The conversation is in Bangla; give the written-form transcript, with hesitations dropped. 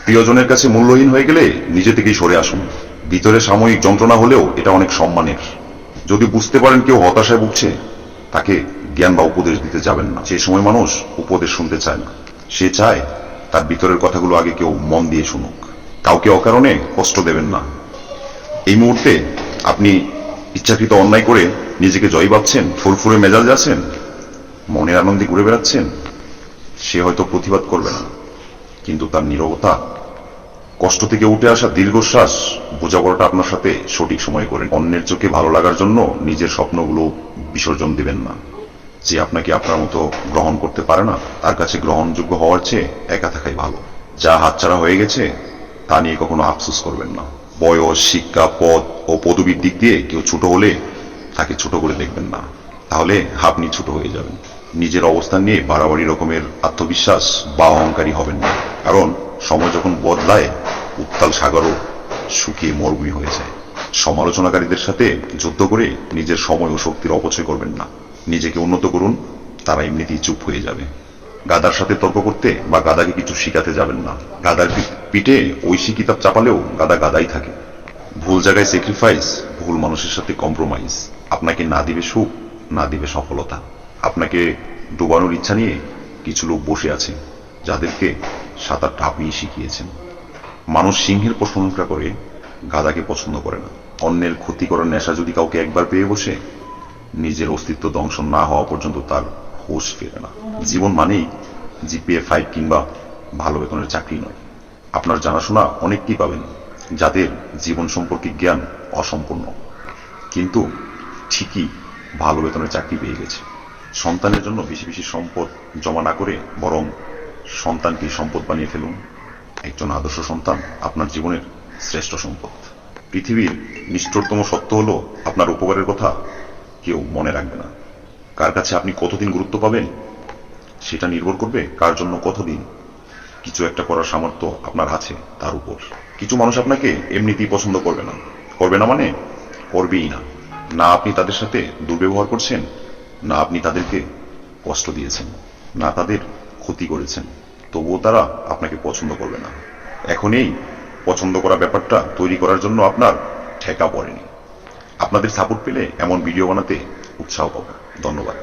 প্রিয়জনের কাছে মূল্যহীন হয়ে গেলে নিজে থেকেই সরে আসুন। ভিতরে সাময়িক যন্ত্রণা হলেও এটা অনেক সম্মানের। যদি বুঝতে পারেন কেউ হতাশায় ভুগছে, তাকে জ্ঞান বা উপদেশ দিতে যাবেন না। সে সময় মানুষ উপদেশ শুনতে চায় না, সে চায় তার ভিতরের কথাগুলো আগে কেউ মন দিয়ে শুনুক। কাউকে অকারণে কষ্ট দেবেন না। এই মুহূর্তে আপনি ইচ্ছাকৃত অন্যায় করে নিজেকে জয় ভাবছেন, ফুরফুরে মেজাজ আছেন, মনের আনন্দে ঘুরে বেড়াচ্ছেন, সে হয়তো প্রতিবাদ করবে না, কিন্তু তার নীরবতা, কষ্ট থেকে উঠে আসা দীর্ঘশ্বাস, বোঝাপড়াটা আপনার সাথে সঠিক সময় করেন। অন্যের চোখে ভালো লাগার জন্য নিজের স্বপ্নগুলো বিসর্জন দিবেন না। যে আপনাকে আপনার মতো গ্রহণ করতে পারে না, তার কাছে গ্রহণযোগ্য হওয়ার চেয়ে একা থাকাই ভালো। যা হাতছাড়া হয়ে গেছে তা নিয়ে কখনো আফসোস করবেন না। বয়স, শিক্ষা, পদ ও পদবীর দিক দিয়ে কেউ ছোট হলে তাকে ছোট করে দেখবেন না, তাহলে আপনি ছোট হয়ে যাবেন। নিজের অবস্থান নিয়ে বাড়াবাড়ি রকমের আত্মবিশ্বাস বা অহংকারী হবেন না, কারণ সময় যখন বদলায় উত্তাল সাগরও শুকিয়ে মরুভূমি হয়ে যায়। সমালোচনাকারীদের সাথে যুদ্ধ করে নিজের সময় ও শক্তির অপচয় করবেন না। নিজেকে উন্নত করুন, তারা এমনিতেই চুপ হয়ে যাবে। গাদার সাথে তর্ক করতে বা গাদাকে কিছু শিখাতে যাবেন না। গাদার পিঠে ঐশী কিতাব চাপালেও গাদা গাদাই থাকে। ভুল জায়গায় স্যাক্রিফাইস, ভুল মানুষের সাথে কম্প্রোমাইজ আপনাকে না দিবে সুখ, না দিবে সফলতা। আপনাকে ডুবানোর ইচ্ছা নিয়ে কিছু লোক বসে আছে, যাদেরকে সাঁতারটা আপনি শিখিয়েছেন। মানুষ সিংহের প্রশংসা করে, গাদাকে পছন্দ করে না। অন্যের ক্ষতি করার নেশা যদি কাউকে একবার পেয়ে বসে, নিজের অস্তিত্ব ধ্বংস না হওয়া পর্যন্ত তার হোশ ফেরে না। জীবন মানেই জিপিএ 5 কিংবা ভালো বেতনের চাকরি নয়। আপনার জানাশোনা অনেককেই পাবেন, যাদের জীবন সম্পর্কে জ্ঞান অসম্পূর্ণ, কিন্তু ঠিকই ভালো বেতনের চাকরি পেয়ে গেছে। সন্তানের জন্য বেশি বেশি সম্পদ জমা না করে বরং সন্তানকে সম্পদ বানিয়ে ফেলুন। একজন আদর্শ সন্তান আপনার জীবনের শ্রেষ্ঠ সম্পদ। পৃথিবীর নিষ্ঠুরতম সত্য হলো, আপনার উপকারের কথা কেউ মনে রাখবে না। কার কাছে আপনি কতদিন গুরুত্ব পাবেন সেটা নির্ভর করবে কার জন্য কতদিন কিছু একটা করার সামর্থ্য আপনার আছে তার উপর। কিছু মানুষ আপনাকে এমনিতেই পছন্দ করবে না, করবে না মানে করবেই না। না আপনি তাদের সাথে দুর্ব্যবহার করছেন, না আপনি তাদেরকে কষ্ট দিয়েছেন, না তাদের ক্ষতি করেছেন, তবুও তারা আপনাকে পছন্দ করবে না। এখন এই পছন্দ করা ব্যাপারটা তৈরি করার জন্য আপনার ঠেকা পড়েনি। আপনাদের সাপোর্ট পেলে এমন ভিডিও বানাতে উৎসাহ পাবো। ধন্যবাদ।